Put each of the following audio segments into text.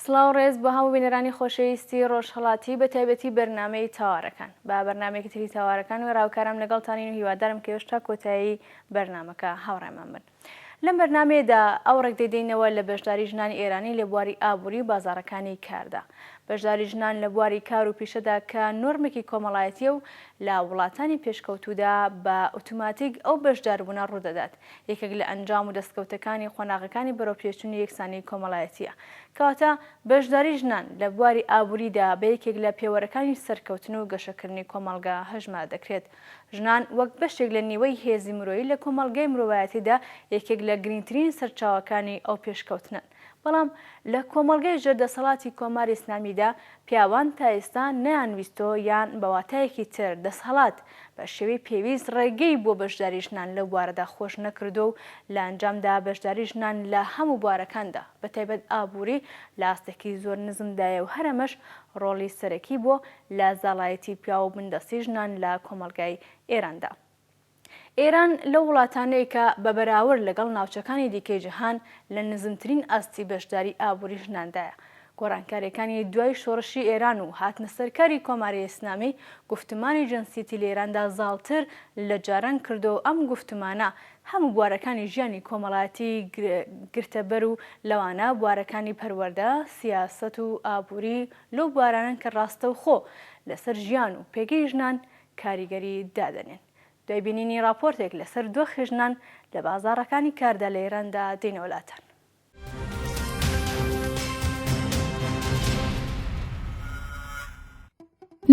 سڵاو ڕێز بە هەموو بینەرانی خۆشەویستی ڕۆژهەڵاتی بە تایبەتی بەرنامەی تاوارەکان بە بەرنامێکی تری تاوارەکان و ڕاوکارم لەگەڵتانین و هیوادارم کە هێشتا کۆتایی بەرنامەکە هاوڕێمان بن. لەم بەرنامەیەدا ئەو ڕێک دەدەینەوە لە بەشداری ژنانی ئێرانی لە بواری ئابووری و بازاڕەکانی کاردا. بەشداری ژنان لە بواری کار و پیشەدا کە نۆرمێکی کۆمەڵایەتیە و لە وڵاتانی پێشکەوتوودا بە ئۆتۆماتیک ئەو بەشداربوونە ڕوودەدات. یەکێک لە ئەنجام و دەستکەوتەکانی خۆناغەکانی بەرەوپێچوونی یەکسانی کۆمەڵایەتیە. کەواتە بەشداری ژنان لە بواری ئابووریدا بە یەکێک لە پێوەرەکانی سەرکەوتن و گەشەکردنی کۆمەڵگا هەژمار دەکرێت. ژنان وەک بەشێک لە نیوەی هێزی مرۆیی لە کۆمەڵگەی مرۆڤایەتیدا یەکێک لە گرنگترین سەرچاوەکانی ئەو پێشکەوتنن. بەڵام لە کۆمەڵگەی ژێردەسەڵاتی کۆماری ئیسلامیدا پیاوان تا ئێستا نەیانویستۆ یان بەواتایەکی تر دەسەڵات بە شێوەی پێویست ڕێگەی بۆ بەشداری ژنان لەو بوارەدا خۆش نەکردو و لە ئەنجامدا بەشداری ژنان لە هەموو بوارەکاندا بەتایبەت ئابووری لە ئاستێکی زۆر نزمدایە و هەرەمەش ڕۆڵی سەرەکی بۆ لە زاڵایەتی پیا و بندەستی ژنان لە کۆمەڵگای ئێراندا. ئێران لە وڵاتانەیە کە بە بەراورد لەگەڵ ناوچەکانی دیکەی جیهان لە نزمترین ئاستی بەشداری ئابووری ژناندایە. گۆڕانکاریەکانی دوای شۆڕشی ئێران و هاتنە سەرکاری کۆماری ئیسلامی گفتمانی جەنسیەتی لە ئێراندا زاڵتر لە جاران کردو و ئەم گفتمانە هەموو بوارەکانی ژیانی کۆمەڵایەتی گرتەبەر و لەوانە بوارەکانی پەروەردە، سیاسەت و ئابووری لەو بوارانن کە ڕاستەوخۆ لەسەر ژیان و پێگەی ژنان کاریگەری دادەنێن. دوای بینینی راپۆرتێک لەسەر دۆخی ژنان لە بازاڕەکانی کاردا لە ئێراندا دێنە وڵاتان.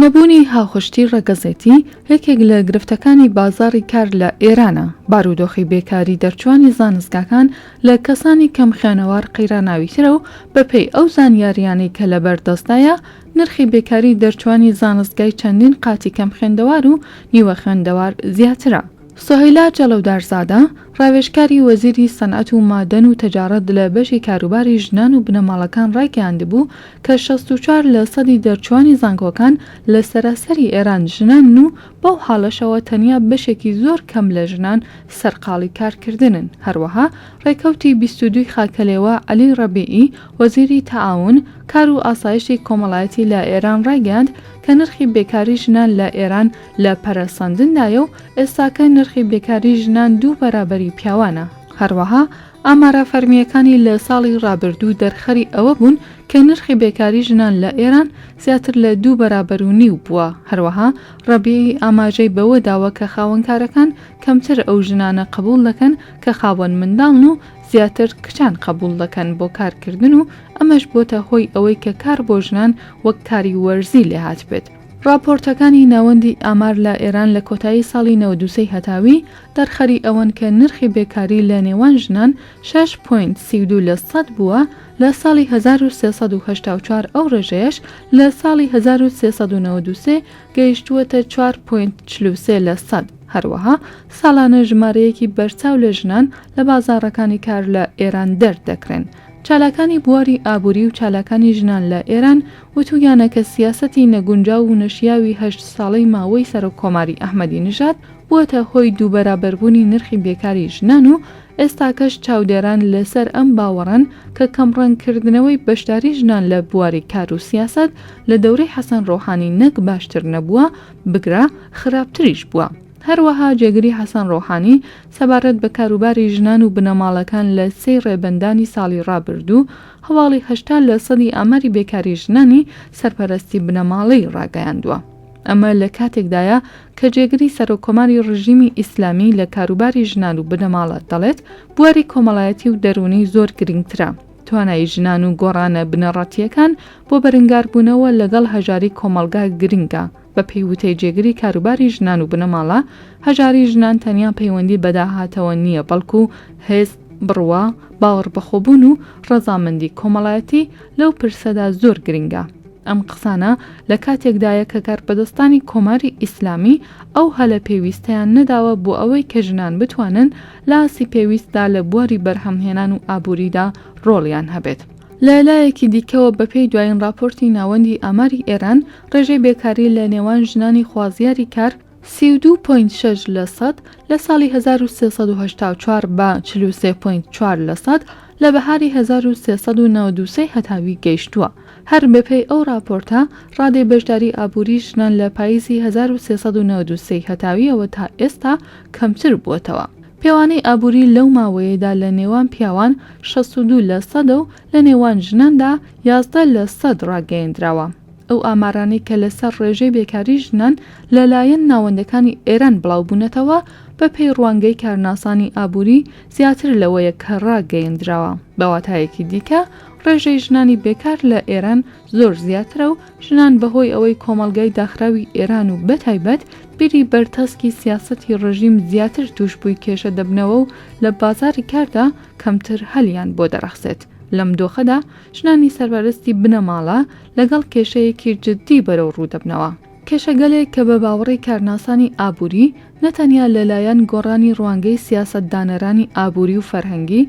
نەبوونی هاوخشتی ڕەگەزێتی یەکێک لە گرفتەکانی بازاڕی کار لە ئێرانە. بارودۆخی بێکاری دەرچوانی زانستگاکان لە کەسانی کەم خوێنەوار قیراناویترە و بەپێی ئەو زانیاریانەی کە لە بەردەستایە نرخی بێکاری دەرچوانی زانستگای چەندین قاتی کەم خوێندەوار و نیوە خوێندەوار زیاترە. سۆهیلا جەلەودارزادە ڕاوێژکاری وەزیری سەنعەت و مادەن و تەجارەت لە بەشی کاروباری ژنان و بنەماڵەکان ڕایگەیاندبوو کە 64% دەرچوانی زانکۆکان لە سەراسەری ئێران ژنان و بەو حاڵەشەوە تەنیا بەشێکی زۆر کەم لە ژنان سەرقاڵی کارکردنن. هەروەها ڕێکەوتی 22 خاکەلێوە عەلی ڕەبیعی وەزیری تەعاون کار و ئاسایشی کۆمەڵایەتی لە ئێران ڕایگەیاند کە نرخی بێکاری ژنان لە ئێران لە پەرەسەندندایە و ئێستاکە نرخی بێکاری ژنان 2 بەرابەری پیاوانە. هەروەها ئامارە فەرمیەکانی لە ساڵی ڕابردوو دەرخەری ئەوە بوون کە نرخی بێکاری ژنان لە ئێران زیاتر لە 2 بەرابەر و نیو بووە. هەروەها ڕەبیعی ئاماژەی بەوە داوە کە خاوەنکارەکان کەمتر ئەو ژنانە قبول دەکەن کە خاوەن منداڵن و زیاتر کچان قبول دەکەن بۆ کارکردن و ئەمەش بۆتە هۆی ئەوەی کە کار بۆ ژنان وەک کاری وەرزی لێهات بێت. راپۆرتەکانی ناوەندی ئامار لە ئێران لە کۆتایی ساڵی 93 هەتاوی دەرخەری ئەوەن کە نرخی بێکاری لە نێوان ژنان 6.32% بووە لە ساڵی 1384 ئەو ڕێژەیەش لە ساڵی 1393 گەیشتووەتە 4.43%. هەروەها ساڵانە ژمارەیەکی بەرچاو لە ژنان لە بازاڕەکانی کار لە ئێران دەردەکرێن. چالاکانی بواری ئابووری و چالاکانی ژنان لە ئێران وتویانە کە سیاسەتی نەگونجاو و نەشیاوی 8 ساڵەی ماوەی سەرۆکۆماری ئەحمەدی نژاد بووەتە هۆی دووبەرابەربوونی نرخی بێکاری ژنان و ئێستاکەش چاودێران لەسەر ئەم باوەڕن کە کەمڕەنگکردنەوەی بەشداری ژنان لە بواری کار و سیاسەت لە دەورەی حەسەن ڕۆحانی نەک باشتر نەبووە بگرە خراپتریش بووە. هەروەها جێگری حەسەن ڕۆحانی سەبارەت بە کاروباری ژنان و بنەماڵەکان لە 3 ڕێبەندانی ساڵی ڕابردوو هەواڵی 80% ئاماری بێکاری ژنانی سەرپەرستی بنەماڵەی ڕاگەیاندووە. ئەمە لە کاتێکدایە کە جێگری سەرۆکۆماری ڕژیمی ئیسلامی لە کاروباری ژنان و بنەماڵە دەڵێت بواری کۆمەڵایەتی و دەرونی زۆر گرنگترە. توانایی ژنان و گۆڕانە بنەڕەتیەکان بۆ بەرەنگاربوونەوە لەگەڵ هەژاری کۆمەلگا گرنگە. بە پێیوتەی جێگری کاروباری ژنان و بنەماڵە هەژاری ژنان تەنیا پەیوەندی بەداهاتەوە نییە بەڵکو هێز، بڕوا، باوەڕ بەخۆبوون و ڕەزامەندی کۆمەڵایەتی لەو پرسەدا زۆر گرنگە. ئەم قسانە لە کاتێکدایە کە کاربەدەستانی کۆماری ئیسلامی ئەو هەلە پێویستیان نەداوە بۆ ئەوەی کە ژنان بتوانن لە ئاسی پێویستدا لە بواری بەرهەمهێنان و ئابووریدا ڕۆڵیان هەبێت. لە لایەکی دیکەوە بەپێی دوایین راپۆرتی ناوەندی ئاماری ئێران ڕێژەی بێکاری لە نێوان ژنانی خوازیاری کار 32.6% لە ساڵی 1384 بە 43.4% لە بەهاری 1393 هەتاوی گەیشتووە. هەر بەپێی ئەو راپۆرتە ڕادێ بەشداری ئابووری ژنان لە پاییزی 1393 هەتاویەوە تا ئێستا کەمتر بووەتەوە. پێوانەی ئابووری لەو ماوەیەدا لە نێوان پیاوان 62% و لە نێوان ژناندا 11% ڕاگەیەندراوە. ئەو ئامارانەی کە لەسەر ڕێژەی بێکاری ژنان لەلایەن ناوەندەکانی ئێران بڵاوبوونەتەوە بە پێی ڕوانگەی کارناسانی ئابووری زیاتر لەوەیە کە ڕاگەیەندراوە. بەواتایەکی دیکە ڕێژەی ژنانی بێکار لە ئێران زۆر زیاترە و ژنان بەهۆی ئەوەی کۆمەڵگەی داخراوی ئێران و بەتایبەت بیری بەرتەسکی سیاسەتی ڕژیم زیاتر توش بووی کێشە دەبنەوە و لە بازاری کاردا کەمتر هەلیان بۆ دەرەخسێت. لەم دۆخەدا ژنانی سەربەرستی بنەماڵە لەگەڵ کێشەیەکی جددی بەرەو ڕوودەبنەوە. کێشەگەلێک کە بە باوەڕی کارناسانی ئابووری نەتەنیا لەلایەن گۆڕانی ڕوانگەی سیاسەتدانەرانی ئابووری و فەرهەنگی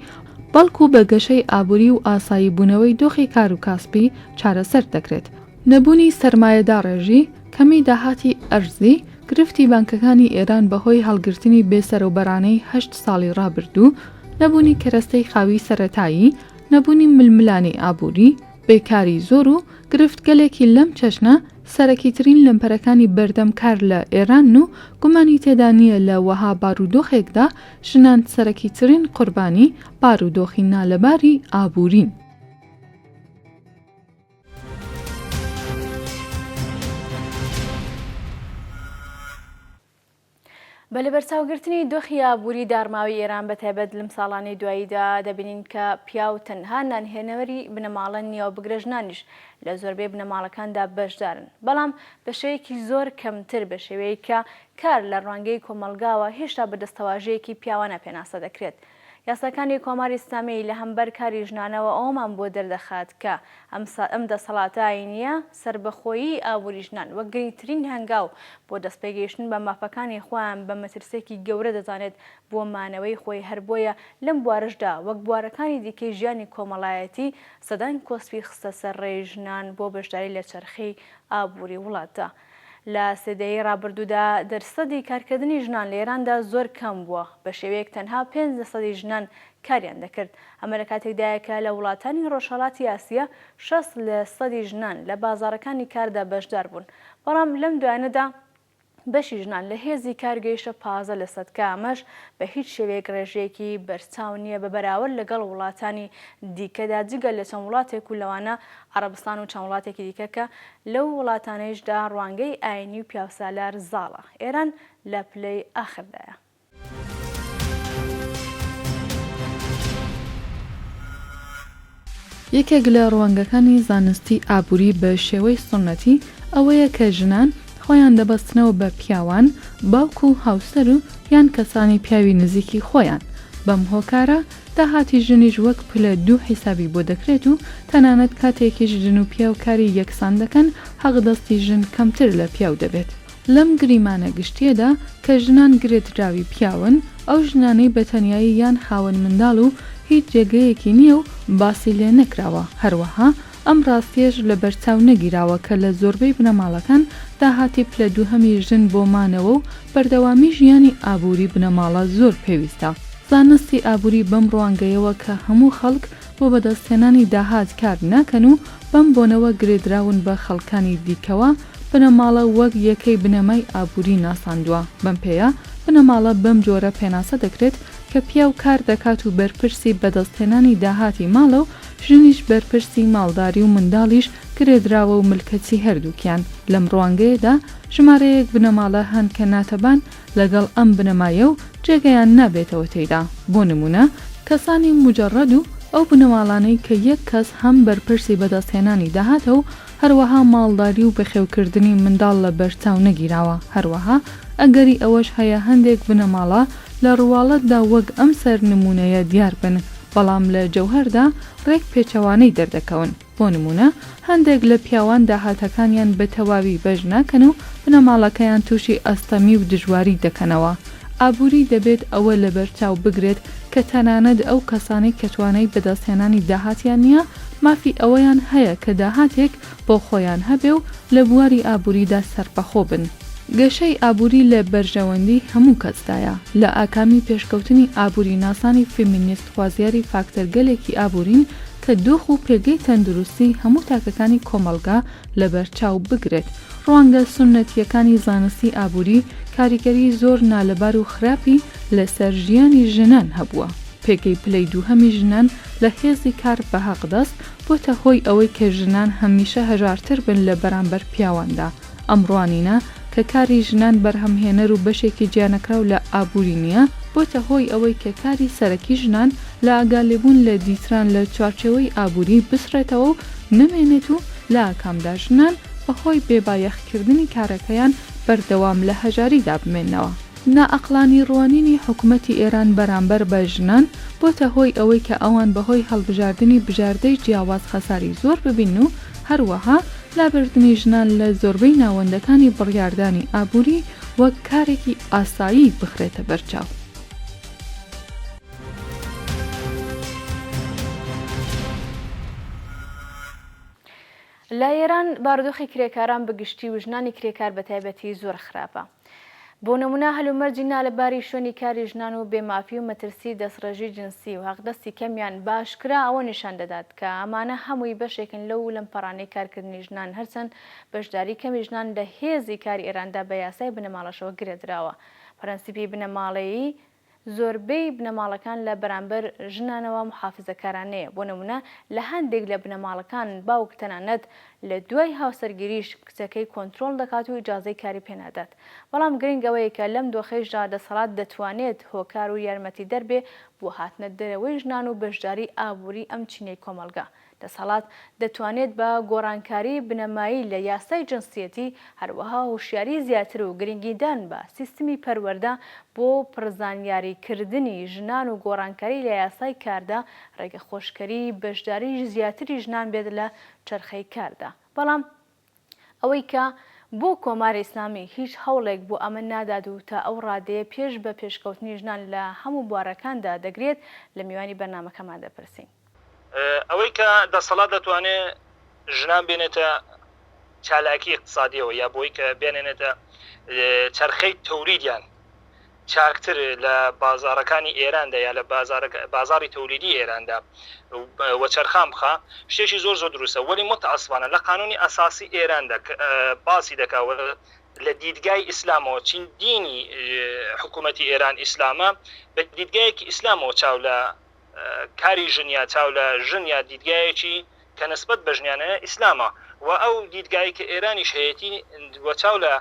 بەڵکو بە گەشەی ئابووری و ئاسایی بوونەوەی دۆخی کار و کاسبی چارەسەر دەکرێت. نەبوونی سەرمایەدا ڕێژی، کەمی داهاتی ئەرزی، گرفتی بانکەکانی ئێران بەهۆی هەڵگرتنی بێسەرۆبەرانەی 8 ساڵی ڕابردوو، نەبوونی کەرەستەی خاوی سەرەتایی، نەبوونی ململانی ئابووری، بێکاری زۆر و گرفتگەلێکی لەم چەشنە سەرەکیترین لەمپەرەکانی بەردەم کار لە ئێران و گومانی تێدا نییە لە وەها بارودۆخێکدا ژنان سەرەکیترین قوربانی بارودۆخی نالەباری ئابوورین. بە لەبەرچاوگرتنی دۆخی ئابووری دارماوی ئێران بەتایبەت لەم ساڵانی دواییدا دەبینین کە پیا و تەنها نانهێنەوەری بنەماڵە نییە و بگرە ژنانیش لە زۆربەی بنەماڵەکاندا بەشدارن، بەڵام بە شێوەیەکی زۆر کەمتر بە شێوەیە کە کار لە ڕوانگەی کۆمەلگاوە هێشتا بەدەستەواژەیەکی پیاوانە پێناسە دەکرێت. یاساکانی کۆماری ئیسلامی لە هەمبەر کاری ژنانەوە ئەومان بۆ دەردەخات کە ئەم دەسەڵاتە ئاینیە سربەخۆیی ئابووری ژنان وەک گرنگترین هەنگاو بۆ دەستپێگەیشتن بە مافەکانی خۆیان بە مەترسێکی گەورە دەزانێت بۆ مانەوەی خۆی هەر بۆیە لەم بوارشدا وەک بوارەکانی دیکەی ژیانی کۆمەڵایەتی سەدان کۆسپی خستە سەر ڕێی ژنان بۆ بەشداری لە چەرخەی ئابووری وڵاتە. لە سێدەی ڕابردوودا دەرسەدی کارکردنی ژنان لە ئێراندا زۆر کەم بووە، بە شێوەیەک تەنها 5% ژنان کاریان دەکرد. ئەمە لە کاتێکدایە کە لە وڵاتانی ڕۆژهەڵاتی ئاسیا 60% ژنان لە بازارەکانی کاردا بەشدار بوون، بەڵام لەم دوایانەدا بەشی ژنان لە هێزی کارگەیشتە 15% کە ئەمەش بە هیچ شێوەیەک ڕێژەیەکی بەرچاو نییە بە بەراورد لەگەڵ وڵاتانی دیکەدا جگە لە چەند وڵاتێک و لەوانە عەرەبستان و چەند وڵاتێکی دیکە کە لەو وڵاتانەیشدا ڕوانگەی ئاینی و پیاوسالار زاڵە. ئێران لە پلەی ئاخردایە. یەکێک لە ڕوانگەکانی زانستی ئابووری بە شێوەی سنەتی ئەوەیە کە ژنان خۆیان دەبەستنەوە بە پیاوان، باوکو و هاوسەر و یان کەسانی پیاوی نزیکی خۆیان. بەم هۆکارە داهاتی ژنیش وەک پلە 2 حیسابی بۆ دەکرێت و تەنانەت کاتێکیش ژن و پیا و کاری یەکسان دەکەن حەقدەستی ژن کەمتر لە پیاو دەبێت. لەم گریمانە گشتیەدا کە ژنان گرێدراوی پیاون، ئەو ژنانەی بەتەنیایی یان خاوەن منداڵ و هیچ جێگەیەکی نییە و باسی لێ نەکراوە. هەروەها ئەم ڕاستیەش لە بەرچاو نەگیراوە کە لە زۆربەی بنەماڵەکان داهاتی پلە دووهەمی ژن بۆ مانەوە و بەردەوامی ژیانی ئابووری بنەماڵە زۆر پێویستە. زانستی ئابووری بەم ڕوانگەیەوە کە هەموو خەڵک بۆ بەدەستهێنانی داهات کار ناکەن و بەم بۆنەوە گرێدراون بە خەڵکانی دیکەوە بنەماڵە وەک یەکەی بنەمای ئابووری ناساندووە. بەم پێیە بنەماڵە بەم جۆرە پێناسە دەکرێت کە پیا و کار دەکات و بەرپرسی بەدەستهێنانی داهاتی ماڵە و ژنیش بەرپرسی ماڵداری و منداڵیش گرێدراوە و ملکەتی هەردووکیان. لەم ڕوانگەیەدا ژمارەیەک بنەماڵە هەن کە ناتەبان لەگەڵ ئەم بنەمایە و جێگەیان نابێتەوە تێیدا. بۆ نمونە کەسانی مجەڕەد و ئەو بنەماڵانەی کە یەک کەس هەم بەرپرسی بەدەستهێنانی داهاتە و هەروەها ماڵداری و بەخێوکردنی منداڵ لە بەرچاو نەگیراوە. هەروەها ئەگەری ئەوەش هەیە هەندێک بنەماڵە لە ڕواڵەتدا وەک ئەم سەر نمونەیە دیار بن، بەڵام لە جەوهەردا ڕێک پێچەوانەی دەردەکەون. بۆ نمونە هەندێک لە پیاوان داهاتەکانیان بە تەواوی بەش ناکەن و بنەماڵەکەیان تووشی ئەستەمی و دژواری دەکەنەوە. ئابووری دەبێت ئەوە لە بەرچاو بگرێت کە تەنانەت ئەو کەسانەی کە توانای بەدەستهێنانی داهاتیان نییە مافی ئەوەیان هەیە کە داهاتێک بۆ خۆیان هەبێ و لە بواری ئابووریدا سەربەخۆ بن. گەشەی ئابووری لە بەرژەوەندی هەموو کەسدایە لە ئاکامی پێشکەوتنی ئابووری ناسانی فیمینیست خوازیاری فاکتەرگەلێکی ئابوورین کە دۆخ و پێگەی تەندروستی هەموو تاکەکانی کۆمەلگا لەبەرچاو بگرێت. ڕوانگە سونەتیەکانی زانستی ئابووری کاریگەری زۆر نالەبار و خراپی لەسەر ژیانی ژنان هەبووە. پێگەی پلەی دووهەمی ژنان لە هێزی کار بە حەقدەست بۆتە هۆی ئەوەی کە ژنان هەمیشە هەژارتر بن لە بەرامبەر پیاواندا. ئەمڕوانینە کە کاری ژنان بەرهەمهێنەر و بەشێکی گیانەکراو لە ئابووری نییە بۆتە هۆی ئەوەی کە کاری سەرەکی ژنان لە ئاگالێبوون لە دیتران لە چوارچێوەی ئابووری بسرێتەوە و نەمێنێت و لە ئاکامدا ژنان بەهۆی بێبایەخکردنی کارەکەیان بەردەوام لە هەژاریدا بمێنەوە. نائەقلانی ڕوانینی حکوومەتی ئێران بەرامبەر بە ژنان بۆتە هۆی ئەوەی کە ئەوان بەهۆی هەڵبژاردننی بژاردەی جیاواز خەساری زۆر ببین و هەروەها لابردنی ژنان لە زۆربەی ناوەندەکانی بڕیاردانی ئابووری وەک کارێکی ئاسایی بخرێتە بەرچاو. لە ئێران بارودۆخی کرێکاران بەگشتی و ژنانی کرێکار بە تایبەتی زۆر خراپە. بۆ نمونە هەلومەرجی نالەباری شوێنی کاری ژنان و بێمافی و مەترسی دەستڕێژی جنسی و حەقدەستی کەمیان باشکرا ئەوە نیشان دەدات کە ئەمانە هەمووی بەشێکن لەو لەمپەڕانەی کارکردنی ژنان هەرچەند بەشداری کەمی ژنان لە هێزی کاری ئێراندا بە یاسای بنەماڵەشەوە گرێدراوە. پەرەنسیپی بنەماڵەیی زۆربەی بنەماڵەکان لە بەرامبەر ژنانەوە محافزەکارانەیە. بۆ نمونە لە هەندێک لە بنەماڵەکان باوک تەنانەت لە دوای هاوسەرگیریش کچەکەی کۆنترۆل دەکات و ئیجازەی کاری پێنادات. بەڵام گرنگەوەیە کە لەم دۆخەیشدا دەسەڵات دەتوانێت هۆکار و یارمەتی دەربێ بۆ هاتنە دەرەوەی ژنان و بەشداری ئابووری ئەم چینەی کۆمەلگا. دەسەڵات دەتوانێت بە گۆڕانکاری بنەمایی لە یاسای جنسیەتی هەروەها هوشیاری زیاتر و گرنگیدان بە سیستمی پەروەردە بۆ پرزانیاریکردنی ژنان و گۆڕانکاری لە یاسای کاردا ڕێگە خۆشکەری بەشداری زیاتری ژنان بێت لە چەرخەی کاردا. بەڵام ئەوەی کە بۆ کۆماری ئیسلامی هیچ هەوڵێک بۆ ئەمە نادات و تا ئەو ڕادەیە پێش بە پێشکەوتنی ژنان لە هەموو بوارەکاندا دەگرێت لە میوانی بەرنامەکەمان دەپرسین. ئەوەی کە دەسەڵات دەتوانێت ژنان بێنێتە چالاکی اقتصادیەوە یا بۆی کە بێنێنێتە چرخەی تەوریدیان چاکتر لە بازارەکانی ئێراندا یا لە بازاری تەوریدی ئێراندا وەچەرخان بخە شتێکی زۆر زۆر دروستە. وەلی متعەسفانە لە قانونی ئاساسی ئێراندا باسی دەکاوە لە دیدگای ئیسلامەوە چین دینی حکوومەتی ئێران ئیسلامە بە دیدگایەکی ئیسلامەوە چاو لە کاری ژنیا چاو لە ژنیا دیدگایەکی کە نسبەت بە ژنیانە ئیسلامە و ئەو دیدگایی کە ئێرانیش هەیەی وە چاو لە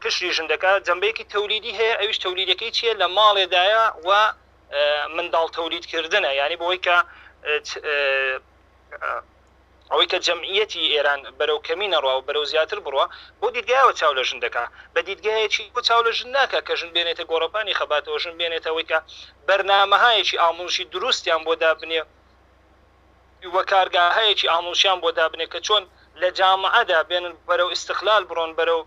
قشری ژندەکە جەمبەیەکی تەولیدی هەیە. ئەویش تەولیدەکەی چیە لە ماڵێدایە و منداڵ تەولیدکردنە، یعنی بۆی کە ئەوەی کە جەمعیەتی ئێران بەرەو کەمینە ڕوا و بەرەو زیاتر بڕوە بۆ دیدگایەوە چاو لە ژندەکە بە دیدگایەکی بۆ چاو لە ژن ناکە کە ژن بێنێتە گۆڕەپانی خەباتەوە، ژن بێنێتەوەی کە بەرنامەهایەکی ئامۆژی دروستیان بۆ دابنێ وە کارگاهەیەکی ئامۆژیان بۆ دابنێ کە چۆن لە جامعەدا بێنن بەرەو ئیستقلال بڕۆن، بەرەو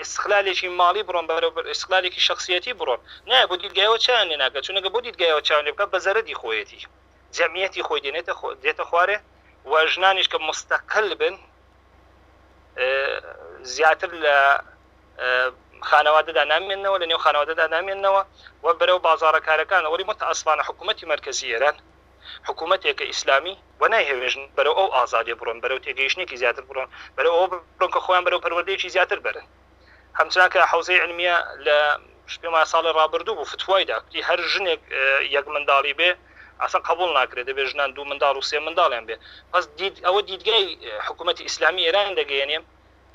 استقلالێکی ماڵی بڕۆن، بەرەو استقلالێکی شخصیەتی بڕۆن. نایە بۆ دیدگایەوە چیان لێ ناکە، چونەکە بۆ دیدگایەوە چیان لێ بکە بە زەرەدی خۆیەتی جەمعیەتی خۆی دێتە خوارێ و ژنانیش کە مستەقل بن زیاتر لە خانەوادەدا نامێننەوە، لە نێو خانەوادەدا نامێننەوە و بەرەو بازارەکارەکان. وەلی متعەسفانە حکوومەتی مەرکەزی ئێران حکوومەتێکە ئیسلامی و نایهێوێژن بەرەو ئەو ئازادی بڕۆن، بەرەو تێگەیشتێکی زیاتر بڕۆن، بەرەو ئەو بڕۆن کە خۆیان بەرەو پەروەردەیەکی زیاتر بەرن. هەمچنان کە حوزەی علمیە لە پێما ساڵی ڕابردوو بوو فتوایدا هەر ژنێک یەک منداڵی بێ ئاسان قبول ناکرێت، دەبێت ژنان دوو منداڵ و سێ منداڵیان بێ. پس ئەوە دیدگای حکوومەتی ئیسلامی ئێران دەگەیەنێم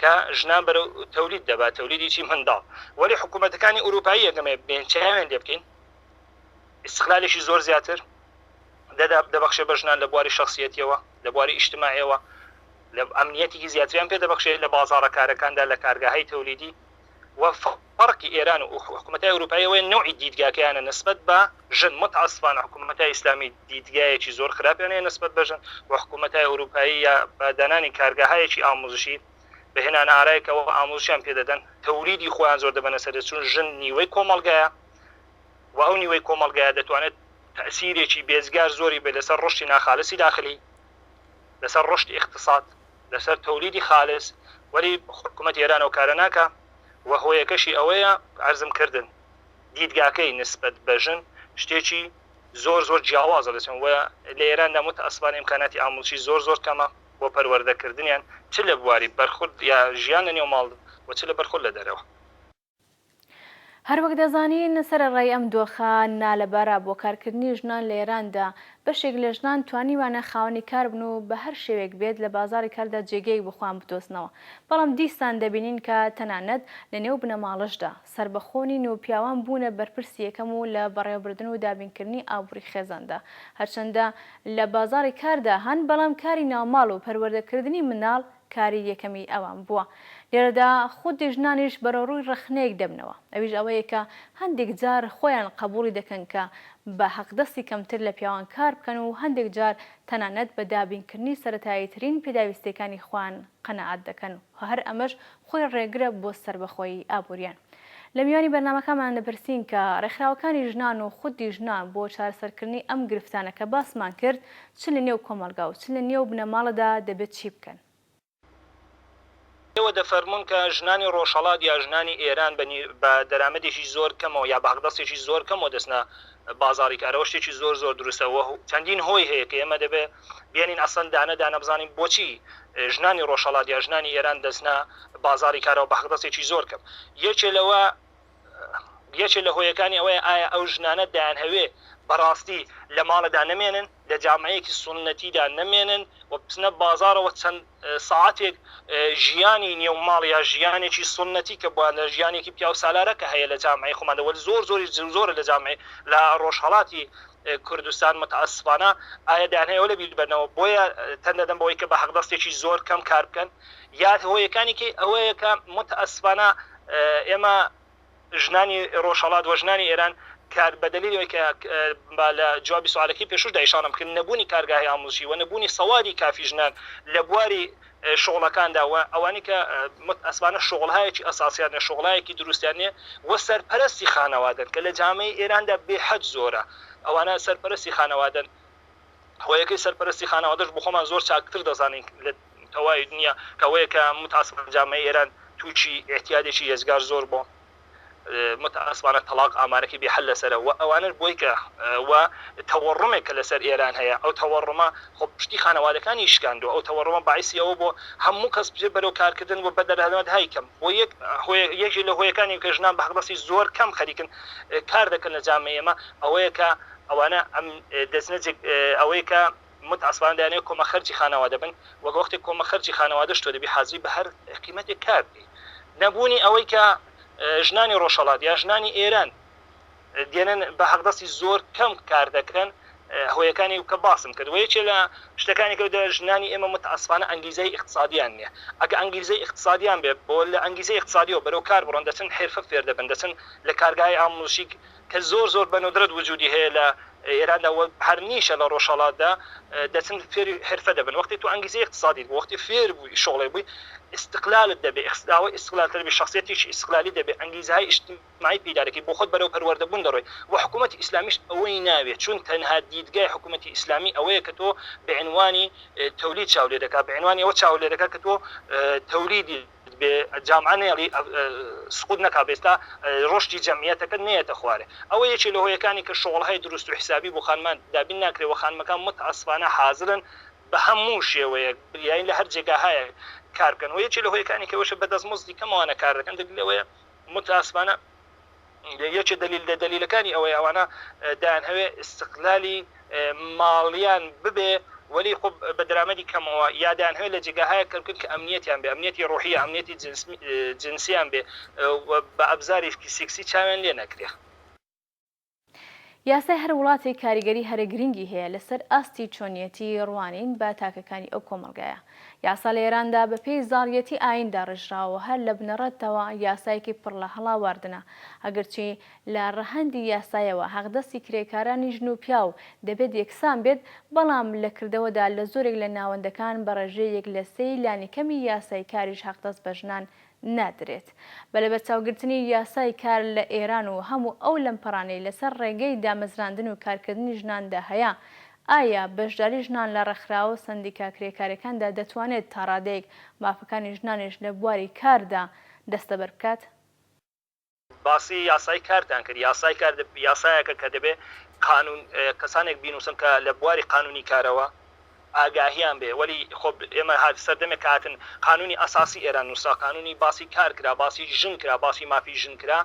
کە ژنان بەرەو تەولید دەبات، تەولیدیی منداڵ. وەلی حکوومەتەکانی ئوروپایی یەکەمێ بێنچیان لێ بکەین استقلالێکی زۆر زیاتر دەبەخشێ بە ژنان لە بواری شخصیەتیەوە، لە بواری ئیجتماعیەوە، لە ئەمنیەتێکی زیاتریان پێ دەبەخشێ لە بازارەکارەکاندا لە کارگاهەی تەولیدی. و فەرقی ئێران و حکوومەتای ئوروپایەوەی نوعی دیدگاکەیانە نسبەت بە ژن. متعەسفانە حکوومەتای ئیسلامی دیدگایەکی زۆر خراپیانەیە نسبەت بە ژن و حکوومەتای ئوروپایی یا بەدانانی کارگاهایەکی ئامۆزشی بەهێنان ئارایەکەوە ئامۆزشیان پێدەدەن تەولیدی خۆیان زۆر دەبەنە سەر، چون ژن نیوەی کۆمەڵگایە و ئەو نیوەی کۆمەڵگایە دەتوانێت تەسیرێکی بێزگار زۆری بێ لەسەر ڕشتی ناخالصی داخلی، لەسەر ڕشتی اقتصاد، لەسەر تەولیدی خالص. وەلی حکوومەت ئێران ئەو کارە ناکە و هۆیەکەشی ئەوەیە عەرزم کردن دیدگاکەی نسبەت بەژن شتێکی زۆر جیاوازە دەچن و لە ئێراندا متەئەسفانە ئیمکاناتی ئامۆژی زۆر کەمە بۆ پەروەردەکردنیان چ لە بواری بەرخورد یا ژیان لە نێو ماڵ و چ لە بەرخورد لە دەرەوە. هەروەک دەزانین سەرەڕای ئەم دۆخە نالەبارە بۆ کارکردنی ژنان لە ئێراندا بەشێک لە ژنان توانیوانە خاوەنی کار بن و بە هەر شێوێک بێت لە بازاری کاردا جێگەی بخوان بدۆزنەوە، بەڵام دیسان دەبینین کە تەنانەت لە نێو بنەماڵشدا سربەخۆنین و پیاوان بوونە بەرپرسی یەکەم و لە بەڕێوەبردن و دابینکردنی ئابووری خێزاندا، هەرچەندە لە بازاری کاردا هەن بەڵام کاری ناوماڵ و پەروەردەکردنی مناڵ کاری یەکەمی ئەوان بووە. لێرەدا خودی ژنانیش بەرەڕووی ڕخنەیەک دەبنەوە، ئەویش ئەوەیە کە هەندێک جار خۆیان قبوڵی دەکەن کە بە حەقدەستی کەمتر لە پیاوان کار بکەن و هەندێک جار تەنانەت بە دابینکردنی سەرەتاییترین پێداویستیەکانی خۆیان قەنەعات دەکەن و هەر ئەمەش خۆی ڕێگرە بۆ سربەخۆیی ئابووریان. لە میوانی بەرنامەکەمان دەپرسین کە ڕێکخراوەکانی ژنان و خودی ژنان بۆ چارەسەرکردنی ئەم گرفتانەکە باسمان کرد چ لە نێو کۆمەلگا و چ لە نێو بنەماڵەدا دەبێت چی بکەن. ئێوە دەفەرمونون کە ژنانی ڕۆژهەڵات یا ژنانی ئێران بە دەرامەدێکی زۆر کەمەوە یا بە حەقدەستێکی زۆر کەمەوە دەستنە بازاری کارەوە شتێکی زۆر دروستەوە چەندین هۆی هەیە کە ئێمە دەبێت بێنین ئەسڵ دانە بزانین بۆچی ژنانی ڕۆژهەڵات یا ژنانی ئێران دەستنە بازاری کارەوە بە حەقدەستێکی زۆر کەم. یەکێ لە هۆیەکانی ئەوەیە ئایا ئەو ژنانە دایانهەوێ بەڕاستی لە ماڵەدا نەمێنن لە جامعەیەکی سونەتیدا نەمێنن و بچنە بازارەوە چەند ساعتێک ژیانی نێو ماڵ یا ژیانێکی سونەتی کە بووە لە ژیانێکی پیاو سالارە کە هەیە لە جامعەی خۆمانەوە زۆر لە جامعەی لە ڕۆژهەڵاتی کوردستان متەئەسفانە ئایا دایانهەیە لە بیر بەرنەوە بۆیە تەندەدەم بەوەی کە بە حەقدەستێکی زۆر کەم کار بکەن یا هۆیەکانی کە ئەوەیە کە متەئەسفانە ئێمە ژنانی ڕۆژهەڵات و ژنانی ئێران کار بەدەلیلەوەی کە لە جوابی سوالەکەی پێشوش دایشانم کرد نەبوونی کارگاهی ئامۆژی و نەبوونی سەوادی کافی ژنان لە بواری شغڵەکاندا و ئەوانی کە متەئەسفانە شغڵهایەکی ئەساسیان شغڵایەکی دروستیانێ و سەرپەرستی خانەوادن کە لە جامعەی ئێراندا بێحەد زۆرە ئەوانە سەرپەرستی خانەوادن. هۆیەکەی سەرپەرستی خانەوادەش بۆ خۆمان زۆر چاکتر دەزانین لە تەواوی دنیا کەوەیە کە متەئەسفانە جامعەی ئێران تووچی احتیاجێکی هێزگار زۆر بۆ متەئەسفانە تەلاق ئامارەکەی بێحەل لەسەرە و ئەوانە بۆی کە و تەوەڕمێکە لەسەر ئێران هەیە ئەو تەوەڕمە خۆ پشتی خانەوادەکانی شکاندووە ئەو تەوەڕمە باعثی ئەوە بۆ هەموو کەس بێ بەرەو کارکردن و بەدەرهەنەوەت هایکەم بۆ یەکی لە هۆیەکانی کە ژنان بە حەقدەستی زۆر کەم خەریکن کار دەکەن لە جامعەی ئێمە ئەوەیە کە ئەوانە ئەم دەچنە ئەوەی کە متەئەسفانە دەیانەوێت کۆمە خەرجی خانەوادە بن وەک وەختی کۆمە خەرجی خانەوادەش تۆ دەبی حاضری بە هەر قیمەتێک کار بی نەبوونی ئەوەی کە ژنانی ڕۆژهەڵات یا ژنانی ئێران دێنن بە حەقدەستی زۆر کەم کار دەکەن هۆیەکانی کە باسم کرد وەیەکێ لە شتەکانی کە ژنانی ئێمە متەئەسفانە ئەنگیزەی اقتصادیان نییە ئەگە ئەنگیزەی اقتصادیان بێت بۆ لە ئەنگیزەی اقتصادیەوە بەرەو کار بڕۆن دەچن حرفە فێر دەبن دەچن لە کارگای ئامۆژی کە زۆر بەنۆدرەت وجودی هەیە لە ئێراندا هەر نیشە لە ڕۆژهەڵاتدا دەچن فێری حرفە دەبن وەختی تو ئەنگیزەی اقتصادی وەختی فێر بووی شغڵی بووی استقلالت دەبێ ئەوەی استقلالتر بێ شخصیەتیشی استقلالی دەبێ ئەنگیزەهای اجتماعی پیدا دەکەی بۆ خۆت بەرەو پەروەردەبوون دەڕۆی و حکوومەتی ئیسلامیش ئەوەی ناوێت چون تەنها دیدگای حکوومەتی ئیسلامی ئەوەیە کە تۆ بەعنوانی تەولید چاولێ دەکات بەعنوانی ئەوە چاولێ دەکات کە تۆ تەولیدی جامعە نێڵی سقوط نەکا بێستا ڕۆشتی جەمیەتەکە نێتە خوارێ ئەوە یەکی لە هۆیەکانی کە شغڵهای دروست و حسابی بۆ خانمان دابین ناکرێت و خانمەکان متەئەسفانە حاضرن بە هەموو شێوەیە یان لە هەر جێگاهایە کار بکەن و یەکی لە هۆیەکانی کەوەشە بەدەستمزدی کەمەوانە کار دەکەن دەگلەوەیە متەئەسفانە یەکێ دلیلەکانی ئەوەی ئەوانە دایانهەوێ استقلالی ماڵیان ببێ ولی خب بە درامەدی کەمەوە یادیان هەیە لە جێگاهایە کەمکن کە ئەمنیەتیان بێ ئەمنیەتی ڕۆحی ئەمنیەتی جنسیان بێ بە ئەبزارێکی سێکسی چاویان لێ نەکرێ. یاسای هەر وڵاتی کاریگەری هەرە گرنگی هەیە لەسەر ئاستی چۆنیەتی ڕوانین بە تاکەکانی ئەو کۆمەلگایە. یاسا لە ئێراندا بە پێی زاڵیەتی ئایندا ڕژراوە هەر لە بنەڕەتەوە یاسایەکی پڕ لە هەڵاواردنە ئەگەرچی لە ڕەهەندی یاسایەوە حەقدەستی کرێکارانی ژن و پیاو دەبێت یەکسان بێت بەڵام لە کردەوەدا لە زۆرێک لە ناوەندەکان بە ڕێژەیەک لە سەی لانیکەمی یاسای کاریش حەقدەست بە ژنان نادرێت. بە لە بەرچاوگرتنی یاسای کار لە ئێران و هەموو ئەو لەمپەڕانەی لەسەر ڕێگەی دامەزراندن و کارکردنی ژناندا هەیە ئایا بەشداری ژنان لە ڕێکخراوە سەندیکا کرێکارەکاندا دەتوانێت تا ڕادەیەک مافەکانی ژنانیش لە بواری کاردا دەستەبەر بکات؟ باسی یاسای کارتان کرد یاسای کار یاسایەکە کە دەبێ قانون کەسانێک بینوسن کە لە بواری قانونی کارەوە ئاگاهیان بێ وەلی خۆ ئێمە سەردەمێک کاتن قانونی ئاساسی ئێران نووسا قانونی باسی کار کرا باسی ژن کرا باسی مافی ژن کرا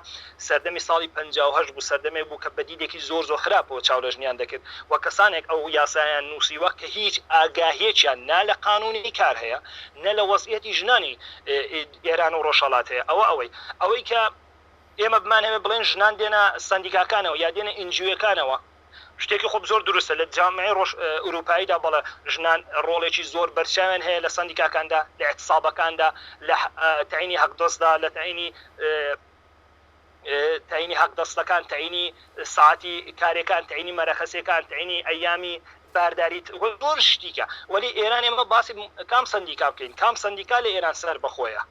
سەردەمی ساڵی 58 بوو سەردەمێک بوو کە بەدیدێکی زۆر خراپەوە چاولەژنیان دەکرد و کەسانێک ئەو یاسایان نووسیوە کە هیچ ئاگاهێکیان نا لە قانونی کار هەیە نە لە وەزعیەتی ژنانی ئێران و ڕۆژهەڵات هەیە ئەوەی کە ئێمە بمانەوە بڵێن ژنان دێنە سندیکاکانەوە یا دێنە ئنجوەکانەوە شتێکی خۆ زۆر دروستە لە جامعی ڕۆژ ئوروپاییدا بەڵە ژنان ڕۆڵێکی زۆر بەرچاوێن هەیە لە سندیکاکاندا لە اعتصابەکاندا لە تعینی حەقدۆستدا لە تعینی حەقدەستەکان تعینی ساعتی کارێکان تعینی مەرەخەسەکان تعینی ئەیامی بارداری زۆر شتیکە وەلی ئێران ئێمە باسی کام سندیکا بکەین کام سندیکا لە ئێران سەر بەخۆیە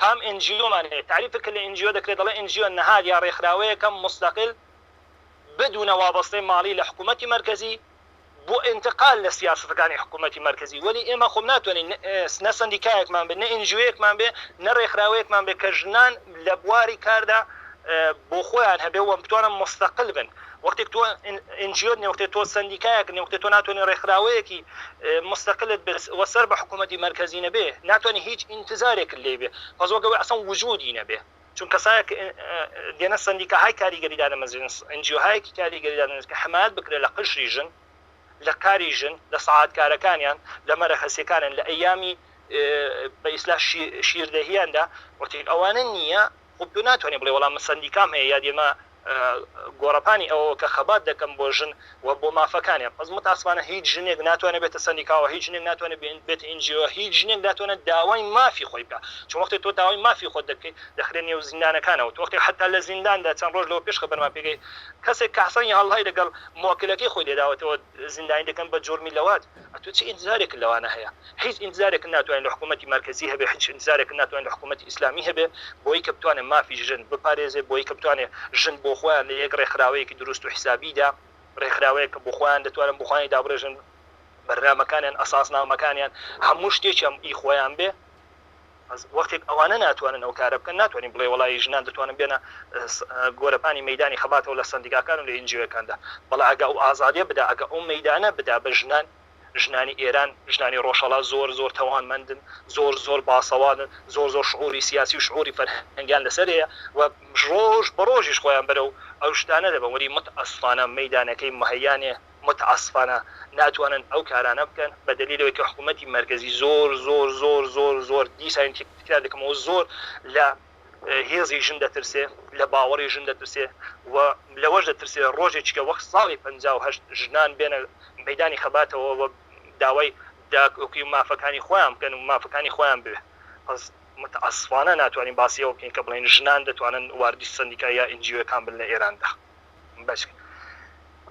کام NGOمان هەیە تعریفکە لە NGO دەکرێت دەڵێ NGO نەهاد یا ڕێکخراوەیەکەم مستەقل بدون وابەستەی ماڵی لە حکوومەتی مرکزی بۆ انتقال لە سیاستەکانی حکوومەتی مرکزی وەلی ئێمە خۆم ناتوانین نە سندیکایەکمان بێ نە NGOیەکمان بێ نە ڕێکخراوەیەکمان بێ کە ژنان لە بواری کاردا بۆ خۆیان هەبێ و بتوانن مستەقل بن وەختێک تۆ NGO نێوەختێ تۆ سندیکایەک نێوەختێ تۆ ناتوانین ڕێکخراوەیەکی مستەقلت وەسەر بە حکوومەتی مرکزی نەبێ ناتوانین هیچ انتظارێک لێ بێ پەزۆگەوەی ئەسەن وجودی نەبێ چون کەسایەک دێنە سندیکاهای کاریگەریدا دەمەزێن NGOهایەکی کاریگەریدا دەمەزێن کە حمایەت بکرێت لە قشری ژن لە کاری ژن لە سەعاتکارەکانیان لە مەرەخەسیەکانیان لە ئەیامی بە ئیسلا شیردەهیاندا وەختێک ئەوانە نییە خۆ تۆ ناتوانێت بڵێ وەڵام سندیکام هەیە یا دێمە گۆڕەپانی ئەوە کە خەبات دەکەم بۆ ژن و بۆ مافەکانیان پس متاسفانە هیچ ژنێک ناتوانێت بێتە سندیکاوە هیچ ژنێک ناتوانێت بێتە NGO هیچ ژنێک ناتوانێت داوای مافی خۆی بکە چون وەختێک تۆ داوای مافی خۆت دەکەیت دەخرێت نێو زیندانەکانەوە وەختێک حتا لە زینداندا چەند ڕۆژ لەوە پێش خەبەرمان پێگەی کەسێک کەحسەنی هەڵهای لەگەڵ موکلەکەی خۆی لێداوەتەوە زیندانی دەکەن بە جۆرمی لەوات ئەتۆ چی ئینتزارێک لەوانە هەیە هیچ ئینتزارێک ناتوانێت لە حکوومەتی مرکزی هەبێ هیچ ئینتزارێک ناتوانێت لە حکوومەتی ئیسلامی هەبێ بۆی کە بتوانێت مافی ژن بپارێزێ بۆی کە بتوانێت ژن بۆ خۆیان لە یەک ڕێکخراوەیەکی دروست و حسابیدا ڕێکخراوەیە کە بۆ خۆیان دەتوانن بۆ خۆیان دابڕێژن بەرنامەکانیان ئەساسنامەکانیان هەموو شتێکیان ئیخۆیان بێ وەختێک ئەوانە ناتوانن ئەو کارە بکەن ناتوانین بڵێ وڵی ژنان دەتوانن بێنە گۆرەپانی مەدانی خەباتەوە لە سندیکاکان و لە NGOەکاندا بەڵام ئەگە ئەو ئازادیە بدا ئەگە ئەو مەدانە بدا بە ژنان ژنانی ئێران ژنانی ڕۆژهەڵات زۆر تەوانمەندن زۆر باسەوادن زۆر شعوری سیاسی و شعوری فەرهەنگیان لەسەرەیە و ڕۆژ بە ڕۆژیش خۆیان بەرەو ئەو شتانە دەبن وەری متئەسفانە مەدانەکەی مەهەیانێ متئەسفانە ناتوانن ئەو کارانە بکەن بە دلیلەوەی کە حکوومەتی مرکزی زۆر دیسان تکرار دەکەمەوە زۆر لە هێزی ژن دەترسێ لە باوەڕی ژن دەترسێ و لەوەش دەترسێ ڕۆژێکە وەخت ساڵی 58 ژنان بێنە مەدانی خەباتەوە داوای داکۆکی مافەکانی خۆیان بکەن و مافەکانی خۆیان بێ پس متئەسفانە ناتوانین باسیەوە بکەین کە بڵێن ژنان دەتوانن واردی سندیکا یا NGOەکان بن لە ئێراندا باش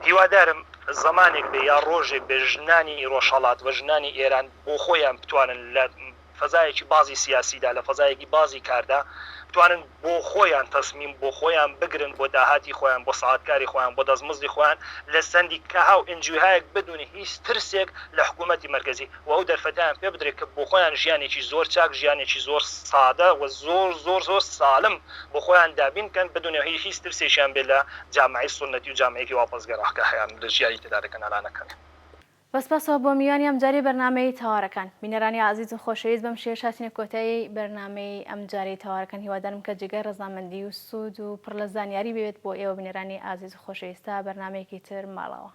هیوادارم زمانێک بێ یا ڕۆژێک بێ ژنانی ڕۆژهەڵات و ژنانی ئێران بۆ خۆیان بتوانن لە فەزایەکی بازی سیاسیدا لە فەزایەکی بازی کاردا بتوانن بۆ خۆیان تەسمیم بۆ خۆیان بگرن بۆ داهاتی خۆیان بۆ سەعاتکاری خۆیان بۆ دەستمزدی خۆیان لە سندیکاها و NGOهایەک بدونی هیچ ترسێک لە حکوومەتی مرکزی و ئەو دەرفەتیان پێ بدرێت کە بۆ خۆیان ژیانێکی زۆر چاک ژیانێکی زۆر سادە و زۆر سالم بۆ خۆیان دابینکەن بدونێ هیچ ترسێکیان بێ لە جامعی سنەتی و جامعەیەکی واپەزگەڕاکە هەیان لە ژیانی تێدارەکەن ئەلانەکەن بەسپاسەوە بۆ میوانی ئەمجاری بەرنامەی تەواڕەکان بینەرانی عزیز و خۆشەویست بەم شێر شاتینە کۆتایی بەرنامەی ئەمجاری تەواڕەکان هیوادارم کە جێگەی ڕەزامەندی و سوود و پڕ لە زانیاری بێت بۆ ئێوە بینەرانی عزیز و خۆشەویستە بەرنامەیەکی تر ماڵەوە